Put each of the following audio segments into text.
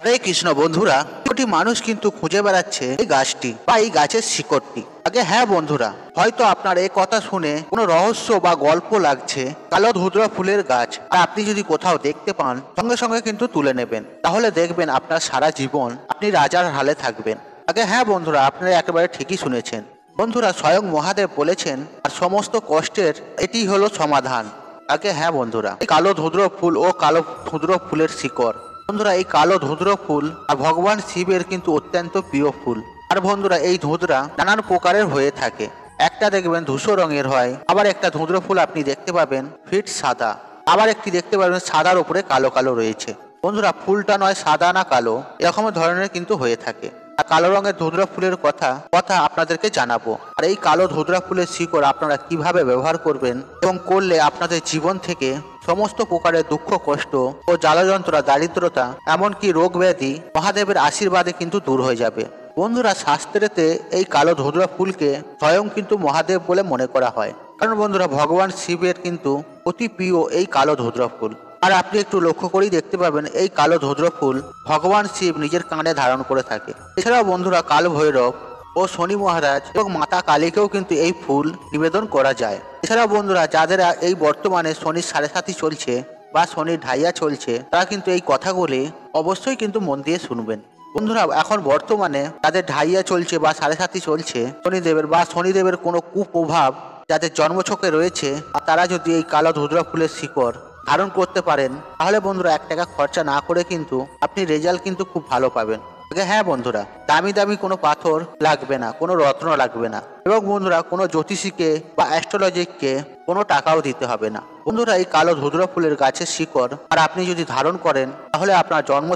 হরে কৃষ্ণ বন্ধুরা, কোটি মানুষ কিন্তু খুঁজে বেড়াচ্ছে এই গাছটি বা এই গাছের শিকড়টি। আগে হ্যাঁ বন্ধুরা, হয়তো আপনার এই কথা শুনে কোনো রহস্য বা গল্প লাগছে। কালো ধুতরা ফুলের গাছ আর আপনি যদি কোথাও দেখতে পান, সঙ্গে সঙ্গে কিন্তু তুলে নেবেন। তাহলে দেখবেন আপনার সারা জীবন আপনি রাজার হালে থাকবেন। আগে হ্যাঁ বন্ধুরা, আপনারা একেবারে ঠিকই শুনেছেন। বন্ধুরা, স্বয়ং মহাদেব বলেছেন আর সমস্ত কষ্টের এটি হলো সমাধান। আগে হ্যাঁ বন্ধুরা, এই কালো ধুদ্র ফুল ও কালো ধুদ্র ফুলের শিকড়। বন্ধুরা, এই কালো ধুদ্র ফুল আর ভগবান শিবের কিন্তু অত্যন্ত প্রিয় ফুল। আর বন্ধুরা, এই ধুতরা নানান প্রকারের হয়ে থাকে। একটা দেখবেন ধূসর রঙের হয়, আবার একটা ধুদ্র ফুল আপনি দেখতে পাবেন ফিট সাদা, আবার একটি দেখতে পাবেন সাদার উপরে কালো কালো রয়েছে। বন্ধুরা, ফুলটা নয় সাদা না কালো, এরকম ধরনের কিন্তু হয়ে থাকে। আর কালো রঙের ধুতরা ফুলের কথা আপনাদেরকে জানাবো। আর এই কালো ধুতরা ফুলের শিকড় আপনারা কিভাবে ব্যবহার করবেন এবং করলে আপনাদের জীবন থেকে সমস্ত প্রকারের দুঃখ কষ্ট ও জ্বালা যন্ত্রণা দারিদ্রতা এমনকি রোগ ব্যাধি মহাদেবের আশীর্বাদে কিন্তু দূর হয়ে যাবে। বন্ধুরা, শাস্ত্রেতে এই কালো ধুতরা ফুলকে স্বয়ং কিন্তু মহাদেব বলে মনে করা হয়। কারণ বন্ধুরা, ভগবান শিবের কিন্তু অতি প্রিয় এই কালো ধুতরা ফুল। আর আপনি একটু লক্ষ্য করেই দেখতে পাবেন এই কালো ধুতরা ফুল ভগবান শিব নিজের কাঁধে ধারণ করে থাকে। এছাড়াও বন্ধুরা, কাল ভৈরব ও শনি মহারাজ এবং মাতা কালীকেও কিন্তু এই ফুল নিবেদন করা যায়। এছাড়াও বন্ধুরা, যাদের এই বর্তমানে শনির 7.5 চলছে বা শনির ঢাইয়া চলছে, তারা কিন্তু এই কথাগুলি অবশ্যই কিন্তু মন দিয়ে শুনবেন। বন্ধুরা, এখন বর্তমানে যাদের ঢাইয়া চলছে বা 7.5 চলছে শনিদেবের কোনো কুপ্রভাব যাদের জন্মছকে রয়েছে, তারা যদি এই কালো ধুতরা ফুলের শিকড় ধারণ করতে পারেন, তাহলে বন্ধুরা 1 টাকা খরচা না করে কিন্তু আপনি রেজাল্ট কিন্তু খুব ভালো পাবেন। হ্যাঁ বন্ধুরা, দামি দামি কোনো পাথর লাগবে না, কোনো রত্ন লাগবে না, এবং বন্ধুরা কোনো জ্যোতিষীকে বা অ্যাস্ট্রোলজিককে কোনো টাকাও দিতে হবে না। বন্ধুরা, এই কালো ধুতরা ফুলের গাছের শিকড় আর আপনি যদি ধারণ করেন, তাহলে আপনার জন্ম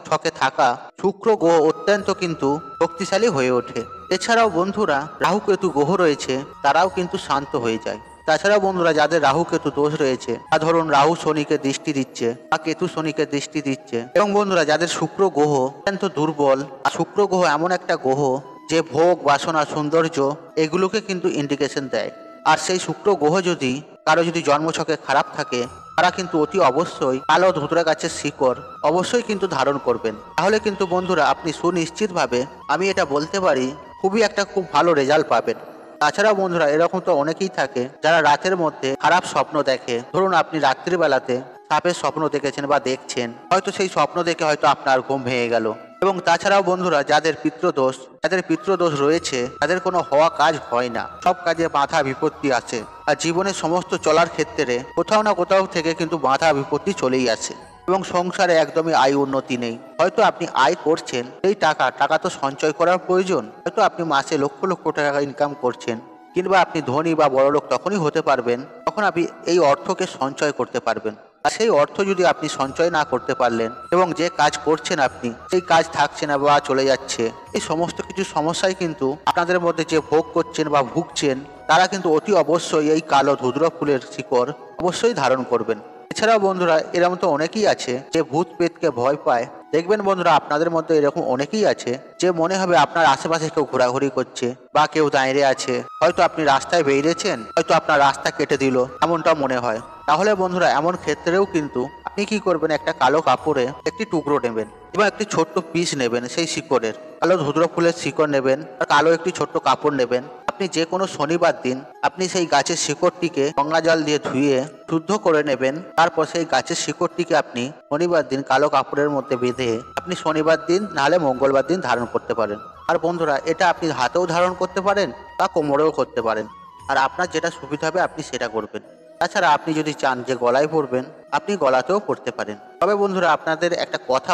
ছকে থাকা শুক্র গ্রহ অত্যন্ত কিন্তু শক্তিশালী হয়ে ওঠে। এছাড়াও বন্ধুরা, রাহু কেতু গ্রহ রয়েছে, তারাও কিন্তু শান্ত হয়ে যায়। তাছাড়াও বন্ধুরা, যাদের রাহু কেতু দোষ রয়েছে, বা ধরুন রাহু শনিকে দৃষ্টি দিচ্ছে বা কেতু শনিকে দৃষ্টি দিচ্ছে, এবং বন্ধুরা যাদের শুক্র গ্রহ অত্যন্ত দুর্বল, আর শুক্র গ্রহ এমন একটা গ্রহ যে ভোগ বাসনা সৌন্দর্য এগুলোকে কিন্তু ইন্ডিকেশন দেয়। আর সেই শুক্র গ্রহ যদি কারো জন্মছকে খারাপ থাকে, তারা কিন্তু অতি অবশ্যই কালো ধুতরা গাছের শিকড় অবশ্যই কিন্তু ধারণ করবেন। তাহলে কিন্তু বন্ধুরা আপনি সুনিশ্চিতভাবে আমি এটা বলতে পারি খুব ভালো রেজাল্ট পাবেন। তাছাড়াও বন্ধুরা, এরকম তো অনেকেই থাকে যারা রাতের মধ্যে খারাপ স্বপ্ন দেখে। ধরুন আপনি রাত্রিবেলাতে সাপের স্বপ্ন দেখেছেন বা দেখছেন, হয়তো সেই স্বপ্ন দেখে হয়তো আপনার ঘুম ভেঙে গেল। এবং তাছাড়াও বন্ধুরা, যাদের পিতৃদোষ রয়েছে, তাদের কোনো হওয়া কাজ হয় না, সব কাজে বাধা বিপত্তি আছে। আর জীবনের সমস্ত চলার ক্ষেত্রে কোথাও না কোথাও থেকে কিন্তু বাধা বিপত্তি চলেই আসে, এবং সংসারে একদমই আয় উন্নতি নেই। হয়তো আপনি আয় করছেন, সেই টাকা তো সঞ্চয় করার প্রয়োজন। হয়তো আপনি মাসে লক্ষ লক্ষ টাকা ইনকাম করছেন, কিংবা আপনি ধনী বা বড়লোক তখনই হতে পারবেন তখন আপনি এই অর্থকে সঞ্চয় করতে পারবেন। আর সেই অর্থ যদি আপনি সঞ্চয় না করতে পারলেন এবং যে কাজ করছেন আপনি সেই কাজ থাকছে না বা চলে যাচ্ছে, এই সমস্ত কিছু সমস্যায় কিন্তু আপনাদের মধ্যে যে ভোগ করছেন বা ভুগছেন, তারা কিন্তু অতি অবশ্যই এই কালো ধুতরা ফুলের শিকড় অবশ্যই ধারণ করবেন। এছাড়াও বন্ধুরা, এরকম তো অনেকেই আছে যে ভূত প্রেতকে ভয় পায়। দেখবেন বন্ধুরা, আপনাদের মধ্যে এরকম অনেকেই আছে যে মনে হবে আপনার আশেপাশে কেউ ঘোরাঘুরি করছে বা কেউ দাঁড়িয়ে আছে। হয়তো আপনি রাস্তায় বেরিয়েছেন, হয়তো আপনার রাস্তা কেটে দিল, এমনটা মনে হয়। তাহলে বন্ধুরা, এমন ক্ষেত্রেও কিন্তু আপনি কি করবেন, একটা কালো কাপড়ে একটি টুকরো নেবেন এবং একটি ছোট্ট পিস নেবেন সেই শিকড়ের, কালো ধুতরা ফুলের শিকড় নেবেন আর কালো একটি ছোট্ট কাপড় নেবেন। আপনি যে কোনো শনিবার দিন আপনি সেই গাছের শিকড়টিকে গঙ্গা জল দিয়ে ধুয়ে শুদ্ধ করে নেবেন। তারপর সেই গাছের শিকড়টিকে আপনি শনিবার দিন কালো কাপড়ের মধ্যে বেঁধে আপনি শনিবার দিন নাহলে মঙ্গলবার দিন ধারণ করতে পারেন। আর বন্ধুরা, এটা আপনি হাতেও ধারণ করতে পারেন বা কোমরেও করতে পারেন, আর আপনার যেটা সুবিধা হবে আপনি সেটা করবেন। তাছাড়া আপনি যদি চান যে গলায় পরবেন, আপনি গলাতেও পরতে পারেন। তবে বন্ধুরা, আপনাদের একটা কথা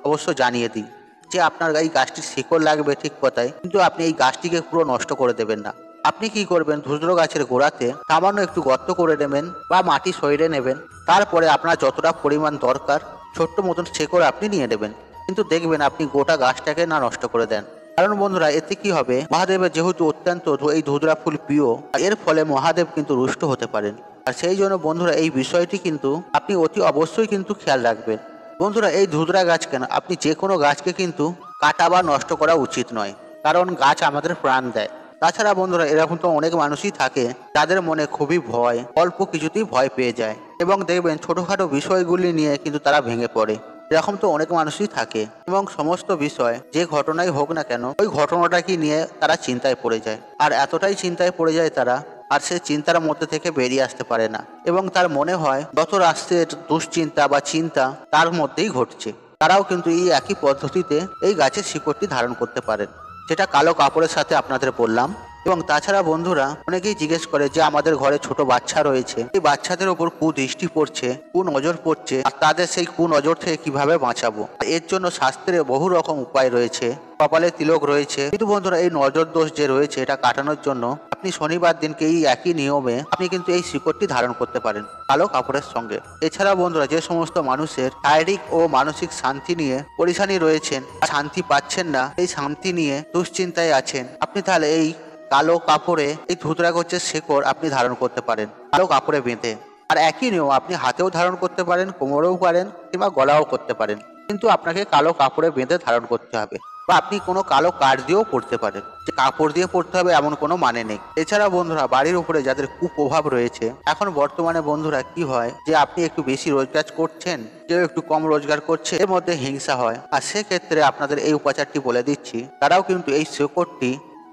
অবশ্য জানিয়ে দিই যে আপনার এই গাছটির শিকড় লাগবে ঠিক কথাই, কিন্তু আপনি এই গাছটিকে পুরো নষ্ট করে দেবেন না। আপনি কি করবেন, ধুতরা গাছের গোড়াতে সামান্য একটু গর্ত করে নেবেন বা মাটি সইরে নেবেন। তারপরে আপনার যতটা পরিমাণ দরকার ছোট্ট মতন শিকড় আপনি নিয়ে নেবেন। কিন্তু দেখবেন আপনি গোটা গাছটাকে না নষ্ট করে দেন। কারণ বন্ধুরা, এতে কি হবে, মহাদেবের যেহেতু অত্যন্ত এই ধুতরা ফুল প্রিয়, এর ফলে মহাদেব কিন্তু রুষ্ট হতে পারেন। আর সেই জন্য বন্ধুরা, এই বিষয়টি কিন্তু আপনি অতি অবশ্যই কিন্তু খেয়াল রাখবেন। বন্ধুরা, এই ধুতরা গাছ কেন, আপনি যে কোনো গাছকে কিন্তু কাটা বা নষ্ট করা উচিত নয়, কারণ গাছ আমাদের প্রাণ দেয়। তাছাড়া বন্ধুরা, এরকম তো অনেক মানুষই থাকে যাদের মনে খুবই ভয়, অল্প কিছুতেই ভয় পেয়ে যায়, এবং দেখবেন ছোটোখাটো বিষয়গুলি নিয়ে কিন্তু তারা ভেঙে পড়ে। এরকম তো অনেক মানুষই থাকে এবং সমস্ত বিষয় যে ঘটনাই হোক না কেন ওই ঘটনাটাকে নিয়ে তারা চিন্তায় পড়ে যায়, আর এতটাই চিন্তায় পড়ে যায় তারা, আর সে চিন্তার মধ্যে থেকে বেরিয়ে আসতে পারে না এবং তার মনে হয় যত রাষ্ট্রের দুশ্চিন্তা বা চিন্তা তার মধ্যেই ঘটছে। তারাও কিন্তু এই একই পদ্ধতিতে এই গাছের শিকড়টি ধারণ করতে পারেন, যেটা কালো কাপড়ের সাথে আপনাদের বললাম। এবং তাছাড়া বন্ধুরা অনেকেই জিজ্ঞেস করে যে আমাদের ঘরে ছোট বাচ্চা রয়েছে, এই বাচ্চাদের ওপর কুদৃষ্টি পড়ছে, কুনজর পড়ছে, আর তাদের সেই কুনজর থেকে কিভাবে বাঁচাবো। এর জন্য শাস্ত্রে বহু রকম উপায় রয়েছে, কপালে তিলক রয়েছে, কিন্তু বন্ধুরা এই নজর দোষ যে রয়েছে এটা কাটানোর জন্য আপনি শনিবার দিনকে এই একই নিয়মে আপনি কিন্তু এই শিকড়টি ধারণ করতে পারেন কালো কাপড়ের সঙ্গে। এছাড়া বন্ধুরা যে সমস্ত মানুষের শারীরিক ও মানসিক শান্তি নিয়ে পরেশানি রয়েছেন, শান্তি পাচ্ছেন না, এই শান্তি নিয়ে দুশ্চিন্তায় আছেন, আপনি তাহলে এই কালো কাপড়ে এই ধুতরাগোছের শিকড় আপনি ধারণ করতে পারেন কালো কাপড়ে বেঁধে। আর একই নিয়ম আপনি হাতেও ধারণ করতে পারেন, কোমরেও পারেন, কিংবা গলাও করতে পারেন, কিন্তু আপনাকে কালো কাপড়ে বেঁধে ধারণ করতে হবে। বা আপনি কোনো কালো কাঠ দিয়েও পড়তে পারেন, যে কাপড় দিয়ে পড়তে হবে এমন কোনো মানে নেই। এছাড়া বন্ধুরা বাড়ির উপরে যাদের কুপ্রভাব রয়েছে, এখন বর্তমানে বন্ধুরা কি হয় যে আপনি একটু বেশি রোজগার করছেন, কেউ একটু কম রোজগার করছে, এর মধ্যে হিংসা হয়। আর সেক্ষেত্রে আপনাদের এই উপাচারটি বলে দিচ্ছি, তারাও কিন্তু এই শিকড়টি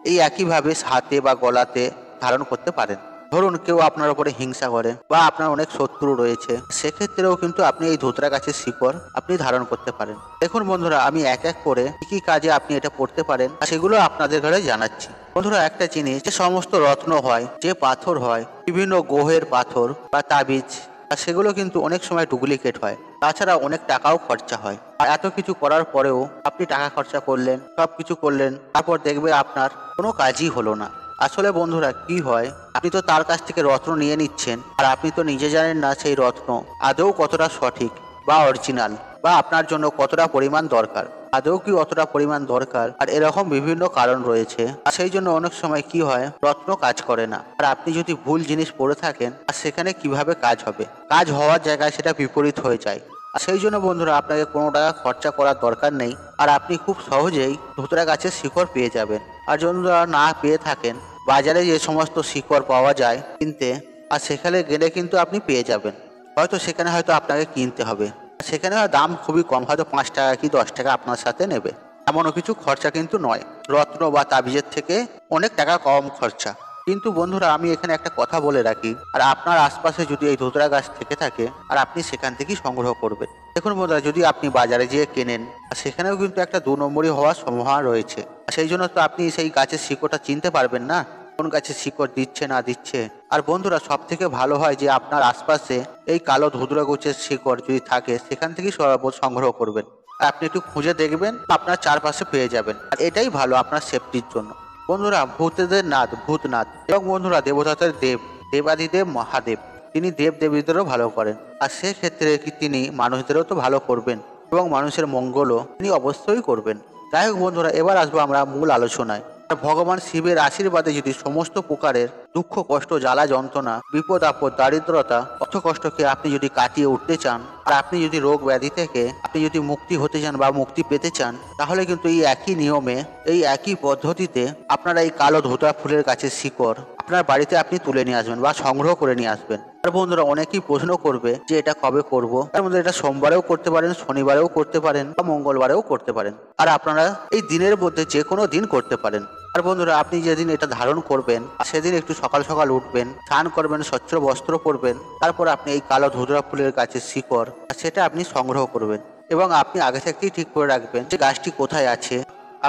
এই একইভাবে হাতে বা গলাতে ধারণ করতে পারেন। ধরুন কেউ আপনার উপরে হিংসা করে বা আপনার অনেক শত্রু রয়েছে, সেক্ষেত্রেও কিন্তু আপনি এই ধুতরা গাছের শিকড় আপনি ধারণ করতে পারেন। দেখুন বন্ধুরা আমি এক এক করে কি কি কাজে আপনি এটা পড়তে পারেন সেগুলো আপনাদের ঘরে জানাচ্ছি। বন্ধুরা একটা জিনিস, যে সমস্ত রত্ন হয়, যে পাথর হয়, বিভিন্ন গ্রহের পাথর বা তাবিজ, আর সেগুলো কিন্তু অনেক সময় ডুপ্লিকেট হয়, তাছাড়া অনেক টাকাও খরচা হয়। আর এত কিছু করার পরেও আপনি টাকা খরচা করলেন, সব কিছু করলেন, তারপর দেখবে আপনার কোনো কাজই হলো না। আসলে বন্ধুরা কি হয়, আপনি তো তার কাছ থেকে রত্ন নিয়ে নিচ্ছেন, আর আপনি তো নিজে জানেন না সেই রত্ন আদৌ কতটা সঠিক বা অরিজিনাল, বা আপনার জন্য কতটা পরিমাণ দরকার, আদৌ কি অতটা পরিমাণ দরকার। আর এরকম বিভিন্ন কারণ রয়েছে, আর সেই জন্য অনেক সময় কি হয় রত্ন কাজ করে না। আর আপনি যদি ভুল জিনিস পড়ে থাকেন, আর সেখানে কিভাবে কাজ হবে, কাজ হওয়ার জায়গায় সেটা বিপরীত হয়ে যায়। আর সেই জন্য বন্ধুরা আপনাকে কোনো টাকা খরচা করার দরকার নেই, আর আপনি খুব সহজেই ধুতরা গাছের শিকড় পেয়ে যাবেন। আর যদি না পেয়ে থাকেন, বাজারে যে সমস্ত শিকড় পাওয়া যায় কিনতে, আর সেখানে গেলে কিন্তু আপনি পেয়ে যাবেন। হয়তো সেখানে হয়তো আপনাকে কিনতে হবে, সেখানে দাম খুবই কম, হয়তো 5 টাকা কি 10 টাকা আপনার সাথে নেবে, এমনও কিছু খরচা কিন্তু নয়। রত্ন বা তাবিজের থেকে অনেক টাকা কম খরচা। কিন্তু বন্ধুরা আমি এখানে একটা কথা বলে রাখি, আর আপনার আশপাশে যদি এই ধুতরা গাছ থেকে থাকে, আর আপনি সেখান থেকেই সংগ্রহ করবেন। দেখুন বন্ধুরা যদি আপনি বাজারে যেয়ে কেনেন, সেখানেও কিন্তু একটা 2 নম্বরই হওয়ার সম্ভাবনা রয়েছে। সেই জন্য তো আপনি সেই গাছের শিকড়টা চিনতে পারবেন না, কোন গাছের শিকড় দিচ্ছে না দিচ্ছে। আর বন্ধুরা সব থেকে ভালো হয় যে আপনার আশপাশে এই কালো ধুতরা গাছের শিকড় যদি থাকে, সেখান থেকেই সংগ্রহ করবেন। আর আপনি একটু খুঁজে দেখবেন, আপনার চারপাশে পেয়ে যাবেন। আর এটাই ভালো আপনার সেফটির জন্য। বন্ধুরা ভূতেদের নাথ ভূতনাথ, এবং বন্ধুরা দেবতাদের দেব, দেবাদিদেব মহাদেব, তিনি দেব দেবীদেরও ভালো করেন। আর সেক্ষেত্রে কি তিনি মানুষদেরও তো ভালো করবেন, এবং মানুষের মঙ্গলও তিনি অবশ্যই করবেন। যাই হোক বন্ধুরা এবার আসবো আমরা মূল আলোচনায়। ভগবান শিবের আশীর্বাদে যদি সমস্ত প্রকারের দুঃখ কষ্ট জ্বালা যন্ত্রণা বিপদ আপদ দারিদ্রতা অর্থকষ্টকে আপনি যদি কাটিয়ে উঠতে চান, আর আপনি যদি রোগ ব্যাধি থেকে আপনি যদি মুক্তি হতে চান বা মুক্তি পেতে চান, তাহলে কিন্তু এই একই নিয়মে এই একই পদ্ধতিতে আপনারা এই কালো ধোঁতা ফুলের গাছের শিকড় আপনার বাড়িতে আপনি তুলে নিয়ে আসবেন বা সংগ্রহ করে নিয়ে আসবেন। আর বন্ধুরা অনেকেই প্রশ্ন করবে যে এটা কবে করব। তার মধ্যে এটা সোমবারেও করতে পারেন, শনিবারেও করতে পারেন, বা মঙ্গলবারেও করতে পারেন। আর আপনারা এই দিনের মধ্যে যে কোনো দিন করতে পারেন। আর বন্ধুরা আপনি যেদিন এটা ধারণ করবেন, সেদিন একটু সকাল সকাল উঠবেন, স্নান করবেন, স্বচ্ছ বস্ত্র পরবেন, তারপর আপনি এই কালো ধুতরা ফুলের গাছের শিকড় সেটা আপনি সংগ্রহ করবেন। এবং আপনি আগে থেকেই ঠিক করে রাখবেন যে গাছটি কোথায় আছে,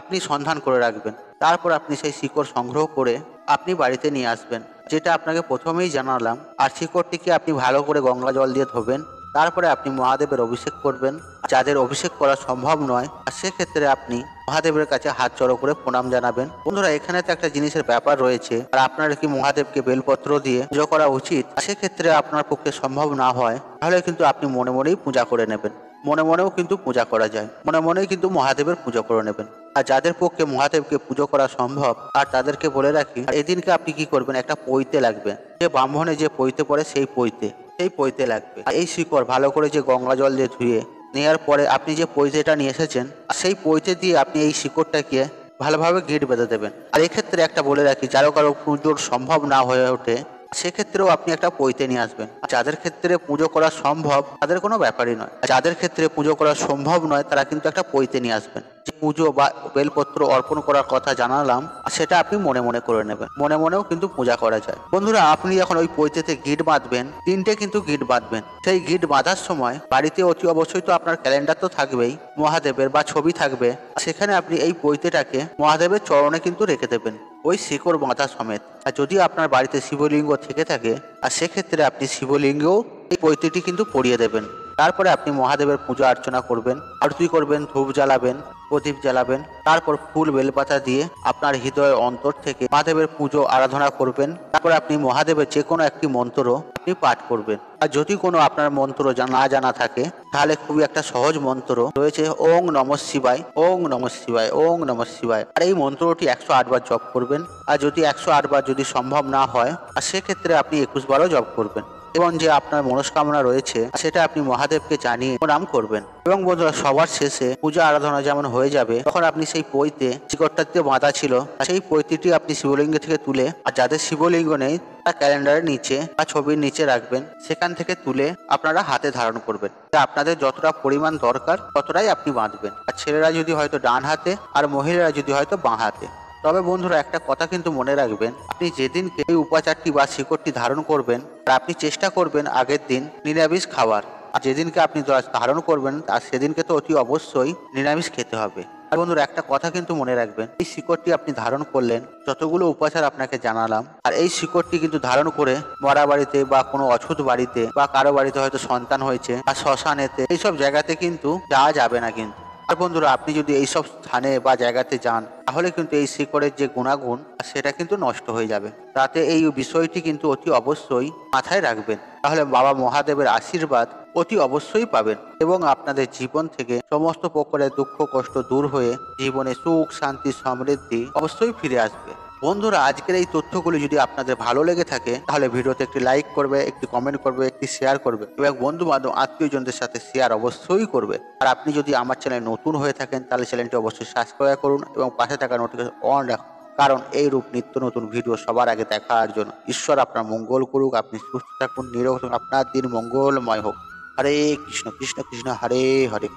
আপনি সন্ধান করে রাখবেন। তারপর আপনি সেই শিকড় সংগ্রহ করে আপনি বাড়িতে নিয়ে আসবেন, যেটা আপনাকে প্রথমেই জানালাম। আর শিকড়টিকে আপনি ভালো করে গঙ্গা জল দিয়ে ধোবেন, তারপরে আপনি মহাদেবের অভিষেক করবেন। যাদের অভিষেক করা সম্ভব নয়, আর সেক্ষেত্রে আপনি মহাদেবের কাছে হাত জড়ো করে প্রণাম জানাবেন। বন্ধুরা এখানে তো একটা জিনিসের ব্যাপার রয়েছে, আর আপনার কি মহাদেবকে বেলপত্র দিয়ে পুজো করা উচিত? সেক্ষেত্রে আপনার পক্ষে সম্ভব না হয়, তাহলে কিন্তু আপনি মনে মনেই পূজা করে নেবেন। মনে মনেও কিন্তু পূজা করা যায়, মনে মনেই কিন্তু মহাদেবের পুজো করে নেবেন। আর যাদের পক্ষে মহাদেবকে পুজো করা সম্ভব, আর তাদেরকে বলে রাখি এদিনকে আপনি কি করবেন, একটা পৈতে লাগবে। যে ব্রাহ্মণে যে পৈতে পড়ে সেই পৈতে লাগবে। আর এই শিকড় ভালো করে যে গঙ্গা জল দিয়ে ধুয়ে নেওয়ার পরে আপনি যে পৈতেটা নিয়ে এসেছেন, সেই পৈতে দিয়ে আপনি এই শিকড়টাকে ভালোভাবে গিঁট বেঁধে দেবেন। আর এক্ষেত্রে একটা বলে রাখি, কারো পুজোর সম্ভব না হয়ে ওঠে, সেক্ষেত্রেও আপনি একটা পৈতে নিয়ে আসবেন। যাদের ক্ষেত্রে পুজো করা সম্ভব তাদের কোনো ব্যাপারই নয়, যাদের ক্ষেত্রে পুজো করা সম্ভব নয় তারা কিন্তু একটা পৈতে নিয়ে আসবেন। যে পুজো বা বেলপত্র অর্পণ করার কথা জানালাম সেটা আপনি মনে মনে করে নেবেন, মনে মনেও কিন্তু পূজা করা যায়। বন্ধুরা, আপনি যখন ওই পৈতেতে গিট বাঁধবেন, 3টে কিন্তু গিট বাঁধবেন। সেই গিট বাঁধার সময় বাড়িতে অতি অবশ্যই তো আপনার ক্যালেন্ডার তো থাকবেই, মহাদেবের বা ছবি থাকবে, সেখানে আপনি এই পৈতেটাকে মহাদেবের চরণে কিন্তু রেখে দেবেন, ওই শিকড় বাঁধা সমেত। আর যদি আপনার বাড়িতে শিবলিঙ্গ থেকে থাকে আর সেক্ষেত্রে আপনি শিবলিঙ্গেও এই পৈতেটি কিন্তু পরিয়ে দেবেন। তারপরে আপনি মহাদেবের পূজা অর্চনা করবেন, আরতি করবেন, ধূপ জ্বালাবেন, প্রদীপ জ্বালাবেন, তারপর ফুল বেলপাতা দিয়ে আপনার হৃদয়ের অন্তর থেকে মহাদেবের পুজো আরাধনা করবেন। তারপর আপনি মহাদেবের যে কোনো একটি মন্ত্র আপনি পাঠ করবেন। আর যদি কোনো আপনার মন্ত্র না জানা থাকে তাহলে খুবই একটা সহজ মন্ত্র রয়েছে, ওং নমঃ শিবায়, ওং নমঃ শিবায়, ওং নমঃ শিবায়। আর এই মন্ত্রটি 108 বার জপ করবেন। আর যদি 108 বার যদি সম্ভব না হয় আর সেক্ষেত্রে আপনি 21 বারও জপ করবেন। এবং যে আপনার মনস্কামনা রয়েছে সেটা আপনি মহাদেবকে জানিয়ে প্রণাম করবেন। এবং বন্ধুরা, সবার শেষে পূজা আরাধনা যেমন হয়ে যাবে তখন আপনি সেই পৈতে শিকড়টাতে বাঁধা ছিল সেই পৈতিটি আপনি শিবলিঙ্গ থেকে তুলে, আর যাদের শিবলিঙ্গ নেই তা ক্যালেন্ডারের নিচে বা ছবির নিচে রাখবেন, সেখান থেকে তুলে আপনারা হাতে ধারণ করবেন। আপনাদের যতটা পরিমাণ দরকার ততটাই আপনি বাঁধবেন। আর ছেলেরা যদি হয়তো ডান হাতে আর মহিলারা যদি হয়তো বাঁ হাতে। তবে বন্ধুরা, একটা কথা কিন্তু মনে রাখবেন, আপনি যেদিনকে এই উপাচারটি বা শিকড়টি ধারণ করবেন আর আপনি চেষ্টা করবেন আগের দিন নিরামিষ খাবার। আর যেদিনকে আপনি ধারণ করবেন আর সেদিনকে তো অতি অবশ্যই নিরামিষ খেতে হবে। আর বন্ধুরা, একটা কথা কিন্তু মনে রাখবেন, এই শিকড়টি আপনি ধারণ করলেন, যতগুলো উপাচার আপনাকে জানালাম, আর এই শিকড়টি কিন্তু ধারণ করে মরা বাড়িতে বা কোনো অছুত বাড়িতে বা কারো বাড়িতে হয়তো সন্তান হয়েছে বা শ্মশানেতে এইসব জায়গাতে কিন্তু যাওয়া যাবে না কিন্তু। আর বন্ধুরা, আপনি যদি এইসব স্থানে বা জায়গাতে যান তাহলে কিন্তু এই শিকড়ের যে গুণাগুণ সেটা কিন্তু নষ্ট হয়ে যাবে। তাতে এই বিষয়টি কিন্তু অতি অবশ্যই মাথায় রাখবেন, তাহলে বাবা মহাদেবের আশীর্বাদ অতি অবশ্যই পাবেন এবং আপনাদের জীবন থেকে সমস্ত প্রকারের দুঃখ কষ্ট দূর হয়ে জীবনে সুখ শান্তি সমৃদ্ধি অবশ্যই ফিরে আসবে। বন্ধুরা, আজকের এই তথ্যগুলি যদি আপনাদের ভালো লেগে থাকে তাহলে ভিডিওতে একটি লাইক করবে, একটি কমেন্ট করবে, একটি শেয়ার করবে এবং বন্ধু বান্ধব আত্মীয়জনদের সাথে শেয়ার অবশ্যই করবে। আর আপনি যদি আমার চ্যানেল নতুন হয়ে থাকেন তাহলে চ্যানেলটি অবশ্যই সাবস্ক্রাইব করুন এবং পাশে থাকা নোটিফিকেশন অন রাখুন, কারণ এই রূপ নিত্য নতুন ভিডিও সবার আগে দেখার জন্য। ঈশ্বর আপনার মঙ্গল করুক, আপনি সুস্থ থাকুন, নিরোগ থাকুন, আপনার দিন মঙ্গলময় হোক। হরে কৃষ্ণ কৃষ্ণ কৃষ্ণ হরে হরে।